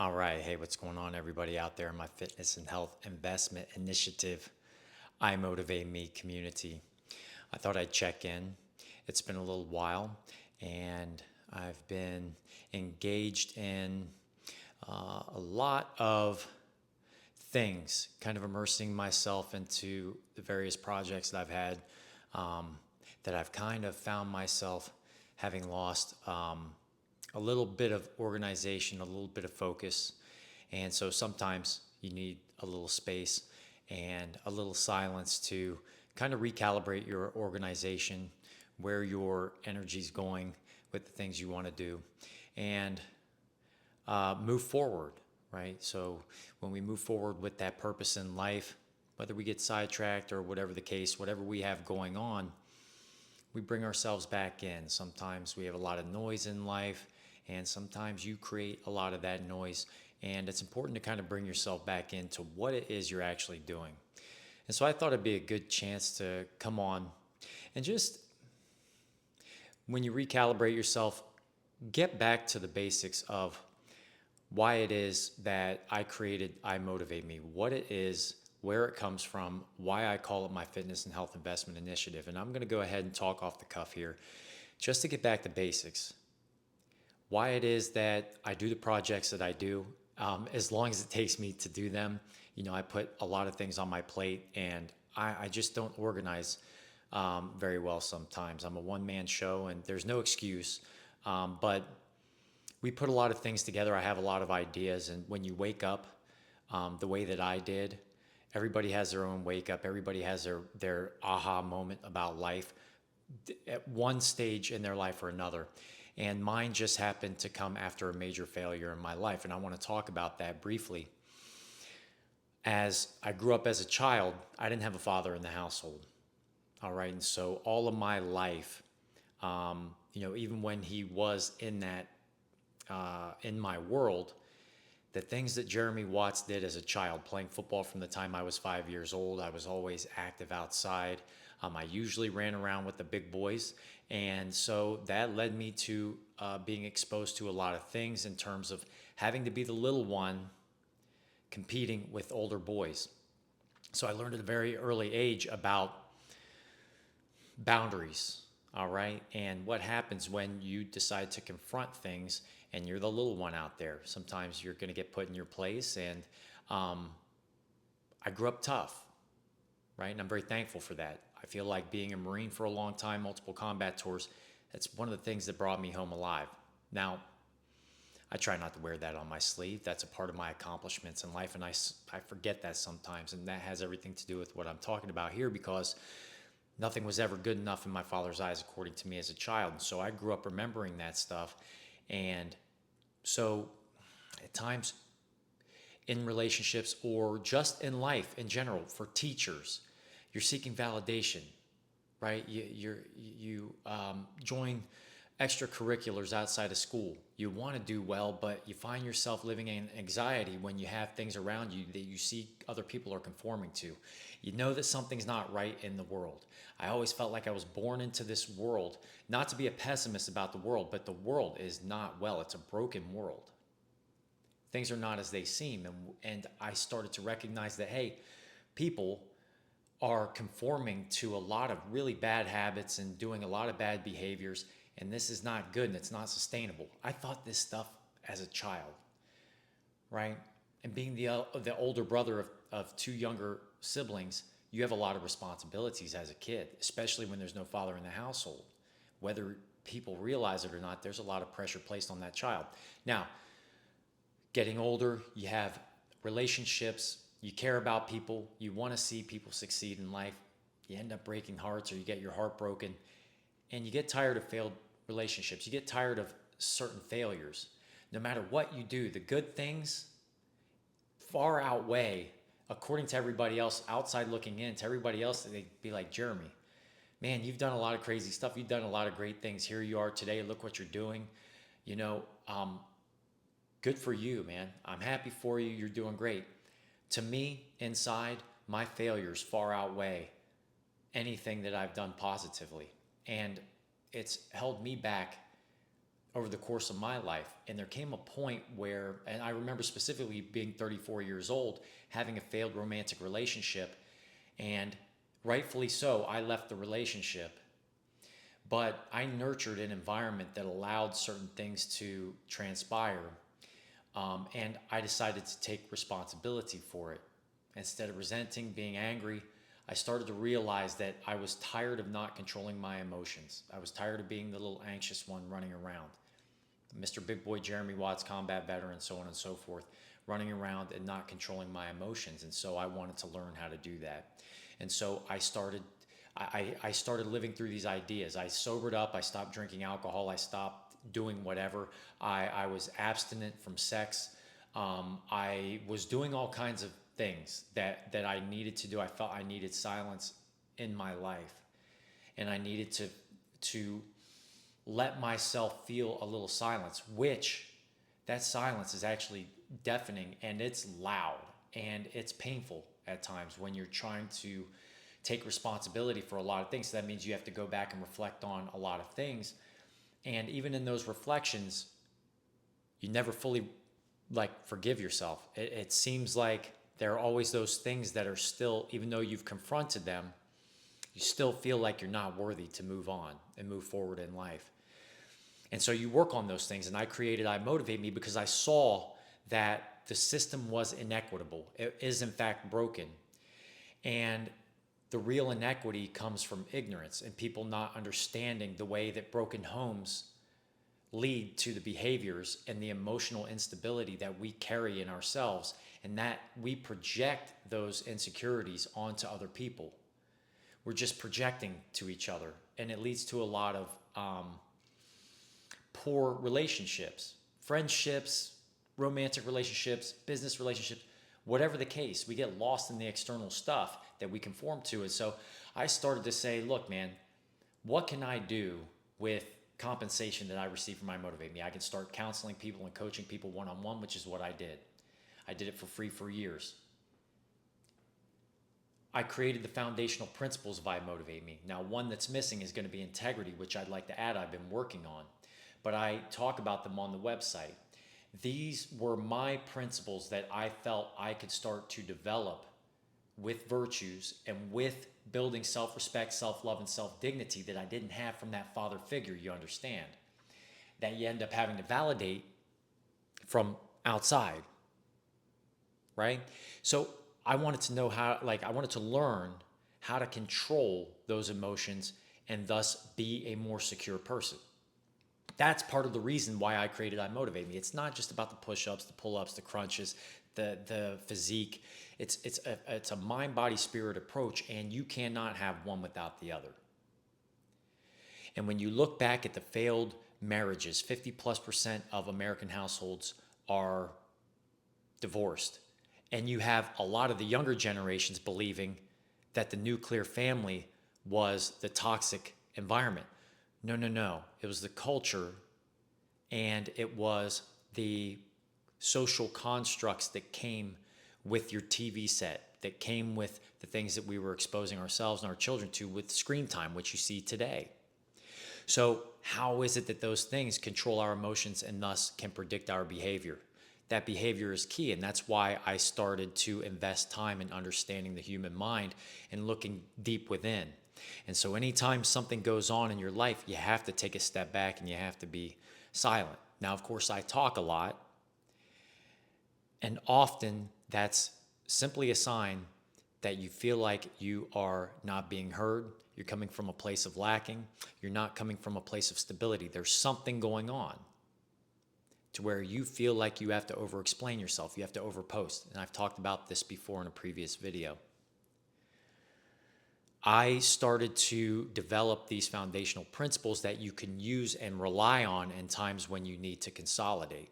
All right. Hey, what's going on, everybody out there in my fitness and health investment initiative, I Motivate Me community? I thought I'd check in. It's been a little while, and I've been engaged in a lot of things, kind of immersing myself into the various projects that I've had um, that I've kind of found myself having lost a little bit of organization, a little bit of focus. And so sometimes you need a little space and a little silence to kind of recalibrate your organization, where your energy's going with the things you want to do, and move forward, right? So when we move forward with that purpose in life, whether we get sidetracked or whatever the case, whatever we have going on, we bring ourselves back in. Sometimes we have a lot of noise in life, and sometimes you create a lot of that noise. And it's important to kind of bring yourself back into what it is you're actually doing. And so I thought it'd be a good chance to come on and just, when you recalibrate yourself, get back to the basics of why it is that I created I Motivate Me, what it is, where it comes from, why I call it my fitness and health investment initiative. And I'm going to go ahead and talk off the cuff here just to get back to basics. Why it is that I do the projects that I do, as long as it takes me to do them. I put a lot of things on my plate, and I just don't organize very well sometimes. I'm a one-man show, and there's no excuse. But we put a lot of things together. I have a lot of ideas, and when you wake up the way that I did, everybody has their own wake up. Everybody has their aha moment about life at one stage in their life or another. And mine just happened to come after a major failure in my life. And I want to talk about that briefly. As I grew up as a child, I didn't have a father in the household. All right. And so all of my life, even when he was in my world, the things that Jeremy Watts did as a child, playing football from the time I was 5 years old, I was always active outside. I usually ran around with the big boys. And so that led me to being exposed to a lot of things in terms of having to be the little one competing with older boys. So I learned at a very early age about boundaries, all right? And what happens when you decide to confront things and you're the little one out there. Sometimes you're going to get put in your place. And I grew up tough, right? And I'm very thankful for that. I feel like being a Marine for a long time, multiple combat tours, that's one of the things that brought me home alive. Now, I try not to wear that on my sleeve. That's a part of my accomplishments in life, and I forget that sometimes, and that has everything to do with what I'm talking about here, because nothing was ever good enough in my father's eyes, according to me as a child. And so I grew up remembering that stuff. And so at times in relationships or just in life in general, for teachers, you're seeking validation, right? You join extracurriculars outside of school. You want to do well, but you find yourself living in anxiety when you have things around you that you see other people are conforming to. You know that something's not right in the world. I always felt like I was born into this world, not to be a pessimist about the world, but the world is not well. It's a broken world. Things are not as they seem. And I started to recognize that, hey, people are conforming to a lot of really bad habits and doing a lot of bad behaviors, and this is not good and it's not sustainable. I thought this stuff as a child, right? And being the older brother of two younger siblings, you have a lot of responsibilities as a kid, especially when there's no father in the household. Whether people realize it or not, there's a lot of pressure placed on that child. Now, getting older, you have relationships, you care about people, you want to see people succeed in life. You end up breaking hearts, or you get your heart broken, and you get tired of failed relationships. You get tired of certain failures. No matter what you do, the good things far outweigh, according to everybody else outside looking in, to everybody else, they'd be like, Jeremy, man, you've done a lot of crazy stuff. You've done a lot of great things. Here you are today. Look what you're doing. You know, good for you, man. I'm happy for you. You're doing great. To me, inside, my failures far outweigh anything that I've done positively. And it's held me back over the course of my life. And there came a point where, and I remember specifically being 34 years old, having a failed romantic relationship, and rightfully so, I left the relationship. But I nurtured an environment that allowed certain things to transpire. And I decided to take responsibility for it. Instead of resenting, being angry, I started to realize that I was tired of not controlling my emotions. I was tired of being the little anxious one running around. Mr. Big Boy Jeremy Watts, combat veteran, so on and so forth, running around and not controlling my emotions. And so I wanted to learn how to do that. And so I started living through these ideas. I sobered up. I stopped drinking alcohol. I stopped doing whatever. I was abstinent from sex. I was doing all kinds of things that I needed to do. I felt I needed silence in my life, and I needed to let myself feel a little silence, which that silence is actually deafening, and it's loud and it's painful at times when you're trying to take responsibility for a lot of things. So that means you have to go back and reflect on a lot of things. And even in those reflections, you never fully forgive yourself. It seems like there are always those things that are still, even though you've confronted them, you still feel like you're not worthy to move on and move forward in life. And so you work on those things. And I created iMotivate Me because I saw that the system was inequitable. It is in fact broken. And the real inequity comes from ignorance and people not understanding the way that broken homes lead to the behaviors and the emotional instability that we carry in ourselves, and that we project those insecurities onto other people. We're just projecting to each other, and it leads to a lot of poor relationships, friendships, romantic relationships, business relationships, whatever the case. We get lost in the external stuff that we conform to. And so I started to say, look, man, what can I do with compensation that I receive from iMotivate Me? I can start counseling people and coaching people one-on-one, which is what I did. I did it for free for years. I created the foundational principles of iMotivate Me. Now, one that's missing is going to be integrity, which I'd like to add I've been working on. But I talk about them on the website. These were my principles that I felt I could start to develop with virtues and with building self-respect, self-love, and self-dignity that I didn't have from that father figure, you understand, that you end up having to validate from outside, right? So I wanted to know how, I wanted to learn how to control those emotions and thus be a more secure person. That's part of the reason why I created iMotivate Me. It's not just about the push-ups, the pull-ups, the crunches, the physique. It's a mind, body, spirit approach, and you cannot have one without the other. And when you look back at the failed marriages, 50+% of American households are divorced. And you have a lot of the younger generations believing that the nuclear family was the toxic environment. No. It was the culture, and it was the social constructs that came with your TV set, that came with the things that we were exposing ourselves and our children to with screen time, which you see today. So how is it that those things control our emotions and thus can predict our behavior? That behavior is key, and that's why I started to invest time in understanding the human mind and looking deep within. And so anytime something goes on in your life, you have to take a step back and you have to be silent. Now, of course, I talk a lot, and often that's simply a sign that you feel like you are not being heard. You're coming from a place of lacking. You're not coming from a place of stability. There's something going on to where you feel like you have to over-explain yourself. You have to overpost. And I've talked about this before in a previous video. I started to develop these foundational principles that you can use and rely on in times when you need to consolidate.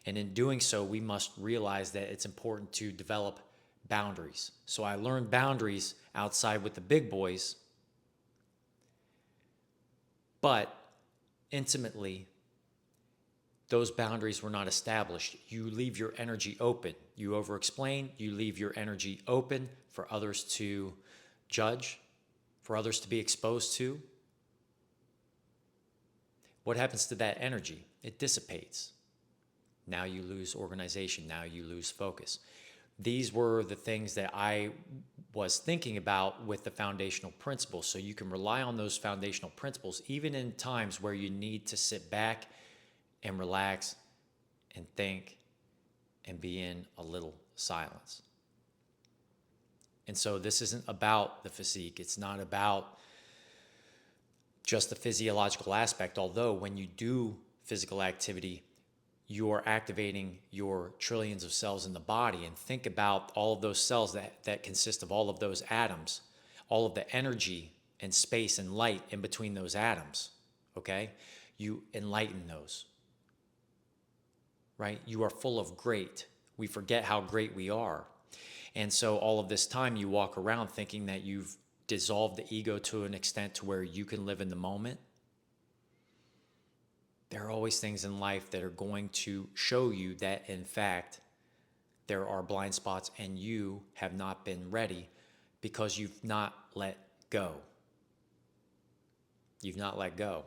And in doing so, we must realize that it's important to develop boundaries. So I learned boundaries outside with the big boys, but intimately, those boundaries were not established. You leave your energy open. You over-explain, you leave your energy open for others to judge, for others to be exposed to. What happens to that energy? It dissipates. Now you lose organization. Now you lose focus. These were the things that I was thinking about with the foundational principles. So you can rely on those foundational principles even in times where you need to sit back and relax and think and be in a little silence. And so this isn't about the physique. It's not about just the physiological aspect, although when you do physical activity, you're activating your trillions of cells in the body. And think about all of those cells that consist of all of those atoms, all of the energy and space and light in between those atoms, okay? You enlighten those, right? You are full of great. We forget how great we are. And so all of this time you walk around thinking that you've dissolved the ego to an extent to where you can live in the moment. There are always things in life that are going to show you that, in fact, there are blind spots and you have not been ready because you've not let go. You've not let go.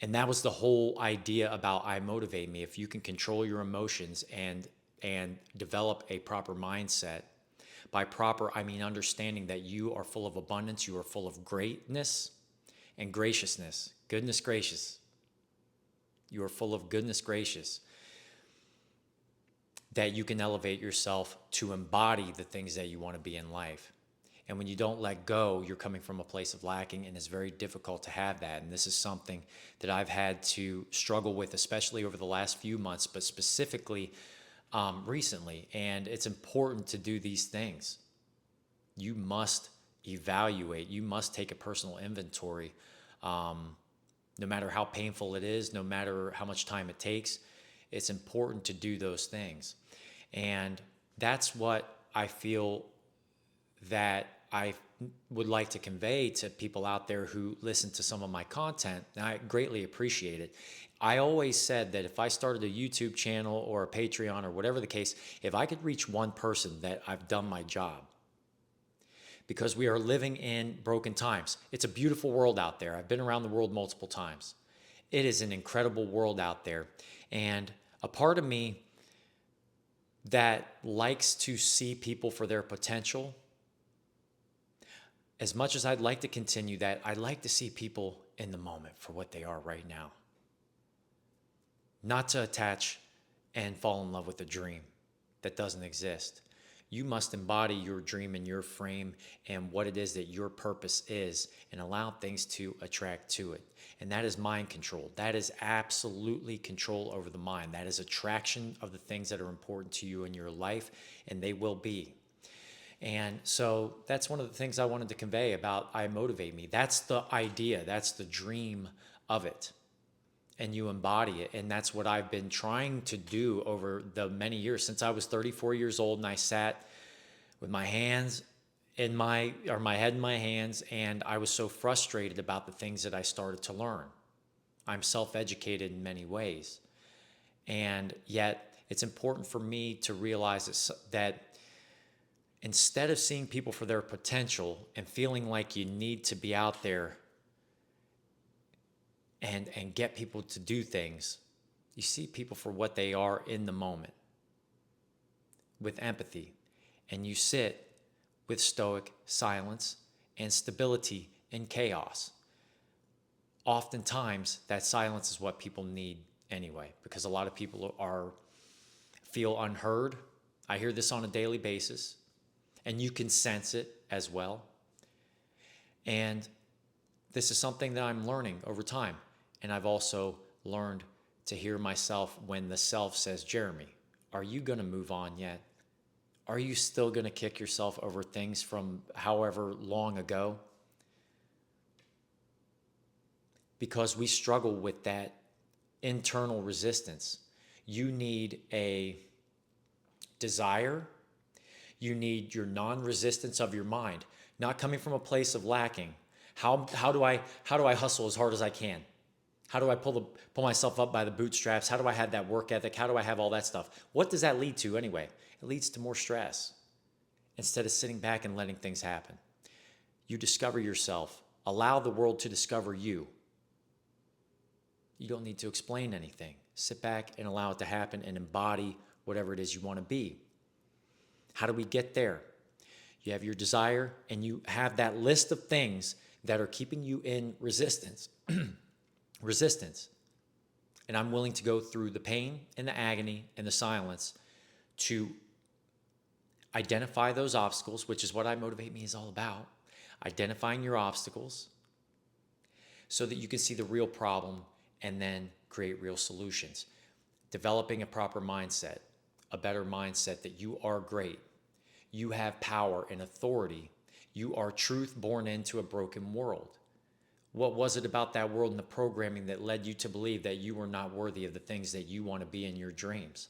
And that was the whole idea about I Motivate Me. If you can control your emotions and develop a proper mindset. By proper, I mean understanding that you are full of abundance, you are full of greatness and graciousness. Goodness gracious. You are full of goodness gracious. That you can elevate yourself to embody the things that you want to be in life. And when you don't let go, you're coming from a place of lacking, and it's very difficult to have that. And this is something that I've had to struggle with, especially over the last few months, but specifically recently. And it's important to do these things. You must evaluate. You must take a personal inventory, no matter how painful it is, no matter how much time it takes. It's important to do those things. And that's what I feel that I would like to convey to people out there who listen to some of my content. And I greatly appreciate it. I always said that if I started a YouTube channel or a Patreon or whatever the case, if I could reach one person, that I've done my job. Because we are living in broken times. It's a beautiful world out there. I've been around the world multiple times. It is an incredible world out there. And a part of me that likes to see people for their potential, as much as I'd like to continue that, I'd like to see people in the moment for what they are right now. Not to attach and fall in love with a dream that doesn't exist. You must embody your dream and your frame and what it is that your purpose is, and allow things to attract to it. And that is mind control. That is absolutely control over the mind. That is attraction of the things that are important to you in your life, and they will be. And so that's one of the things I wanted to convey about I Motivate Me. That's the idea. That's the dream of it. And you embody it. And that's what I've been trying to do over the many years since I was 34 years old, and I sat with my hands in my head in my hands, and I was so frustrated about the things that I started to learn. I'm self-educated in many ways. And yet it's important for me to realize that instead of seeing people for their potential and feeling like you need to be out there and get people to do things, you see people for what they are in the moment with empathy, and you sit with stoic silence and stability in chaos. Oftentimes, that silence is what people need anyway, because a lot of people feel unheard. I hear this on a daily basis, and you can sense it as well. And this is something that I'm learning over time. And I've also learned to hear myself when the self says, Jeremy, are you going to move on yet? Are you still going to kick yourself over things from however long ago? Because we struggle with that internal resistance. You need a desire. You need your non-resistance of your mind, not coming from a place of lacking. How do I hustle as hard as I can? How do I pull myself up by the bootstraps? How do I have that work ethic? How do I have all that stuff? What does that lead to anyway? It leads to more stress instead of sitting back and letting things happen. You discover yourself. Allow the world to discover you. You don't need to explain anything. Sit back and allow it to happen and embody whatever it is you want to be. How do we get there? You have your desire and you have that list of things that are keeping you in resistance. Resistance. And I'm willing to go through the pain and the agony and the silence to identify those obstacles, which is what I Motivate Me is all about. Identifying your obstacles so that you can see the real problem and then create real solutions. Developing a proper mindset, a better mindset that you are great. You have power and authority. You are truth born into a broken world. What was it about that world and the programming that led you to believe that you were not worthy of the things that you want to be in your dreams?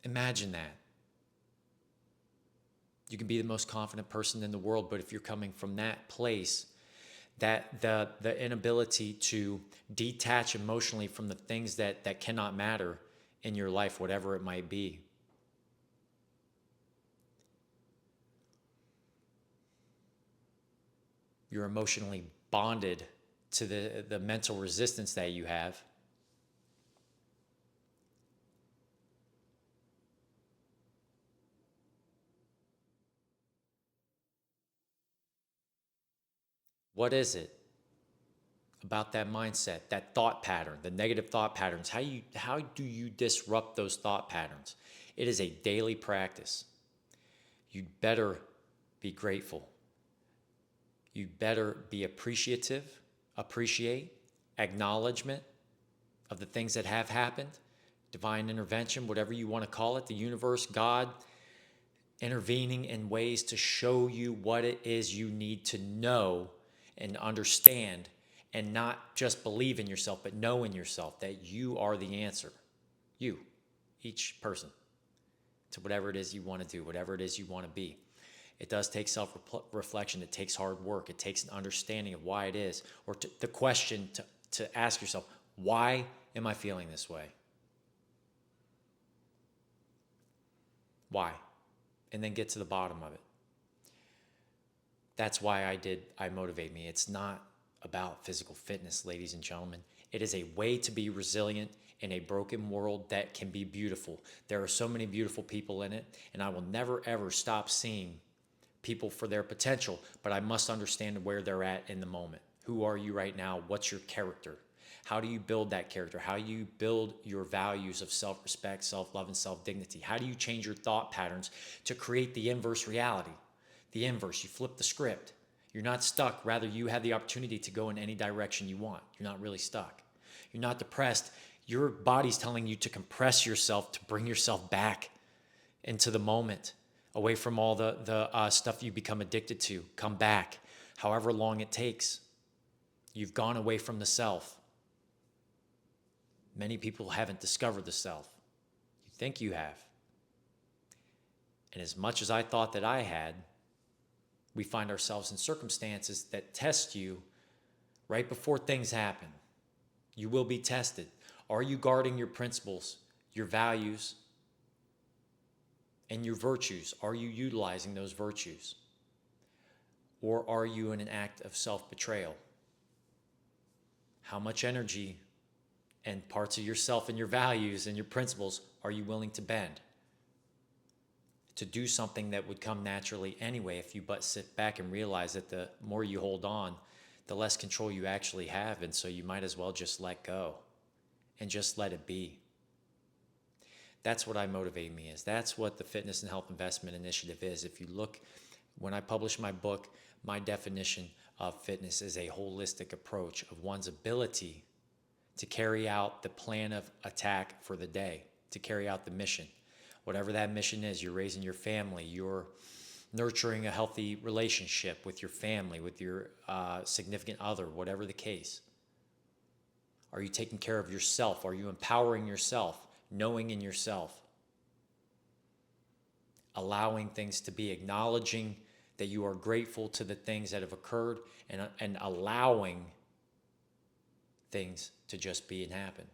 Imagine that. You can be the most confident person in the world, but if you're coming from that place, that the inability to detach emotionally from the things that cannot matter in your life, whatever it might be. You're emotionally bonded to the mental resistance that you have. What is it about that mindset, that thought pattern, the negative thought patterns? How do you disrupt those thought patterns? It is a daily practice. You'd better be grateful. You'd better be appreciative, appreciate, acknowledgement of the things that have happened, divine intervention, whatever you want to call it, the universe, God, intervening in ways to show you what it is you need to know and understand, and not just believe in yourself, but know in yourself that you are the answer. You, each person, to whatever it is you want to do, whatever it is you want to be. It does take self-reflection. It takes hard work. It takes an understanding of why it is, or the question to ask yourself, why am I feeling this way? Why? And then get to the bottom of it. That's why I Motivate Me. It's not about physical fitness, ladies and gentlemen. It is a way to be resilient in a broken world that can be beautiful. There are so many beautiful people in it, and I will never, ever stop seeing people for their potential, but I must understand where they're at in the moment. Who are you right now? What's your character? How do you build that character? How do you build your values of self-respect, self-love, and self-dignity? How do you change your thought patterns to create the inverse reality? The inverse, you flip the script. You're not stuck. Rather, you have the opportunity to go in any direction you want. You're not really stuck. You're not depressed. Your body's telling you to compress yourself, to bring yourself back into the moment, away from all the stuff you become addicted to. Come back, however long it takes. You've gone away from the self. Many people haven't discovered the self. You think you have. And as much as I thought that I had, we find ourselves in circumstances that test you right before things happen. You will be tested. Are you guarding your principles, your values, and your virtues? Are you utilizing those virtues? Or are you in an act of self-betrayal? How much energy and parts of yourself and your values and your principles are you willing to bend to do something that would come naturally anyway if you but sit back and realize that the more you hold on, the less control you actually have, and so you might as well just let go and just let it be. That's what I Motivate Me is. That's what the Fitness and Health Investment Initiative is. If you look, when I published my book, my definition of fitness is a holistic approach of one's ability to carry out the plan of attack for the day, to carry out the mission. Whatever that mission is, you're raising your family, you're nurturing a healthy relationship with your family, with your significant other, whatever the case. Are you taking care of yourself? Are you empowering yourself, knowing in yourself? Allowing things to be, acknowledging that you are grateful to the things that have occurred, and allowing things to just be and happen.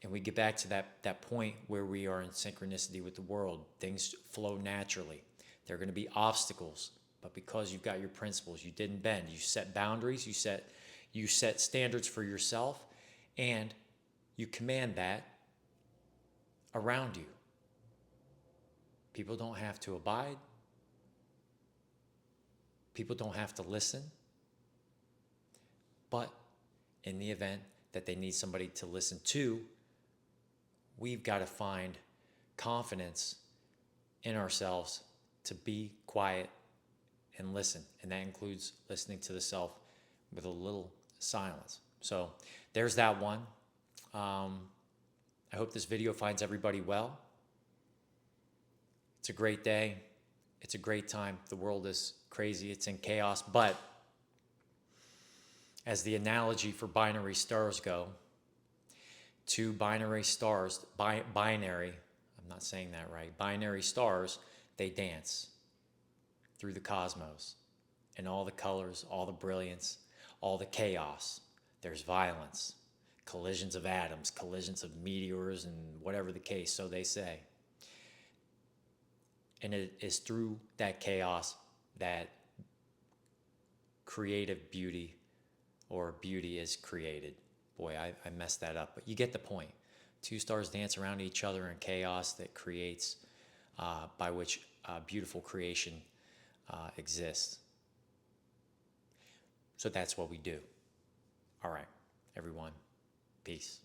And we get back to that point where we are in synchronicity with the world. Things flow naturally. There are going to be obstacles. But because you've got your principles, you didn't bend. You set boundaries, you set standards for yourself, and you command that around you. People don't have to abide. People don't have to listen. But in the event that they need somebody to listen to, we've got to find confidence in ourselves to be quiet and listen. And that includes listening to the self with a little silence. So there's that one. I hope this video finds everybody well. It's a great day. It's a great time. The world is crazy. It's in chaos. But as the analogy for binary stars go, two binary stars, binary, I'm not saying that right, binary stars, they dance through the cosmos in all the colors, all the brilliance, all the chaos. There's violence, collisions of atoms, collisions of meteors, and whatever the case, so they say. And it is through that chaos that creative beauty or beauty is created. Boy, I messed that up, but you get the point. Two stars dance around each other in chaos that creates, by which beautiful creation exists. So that's what we do. All right, everyone, peace.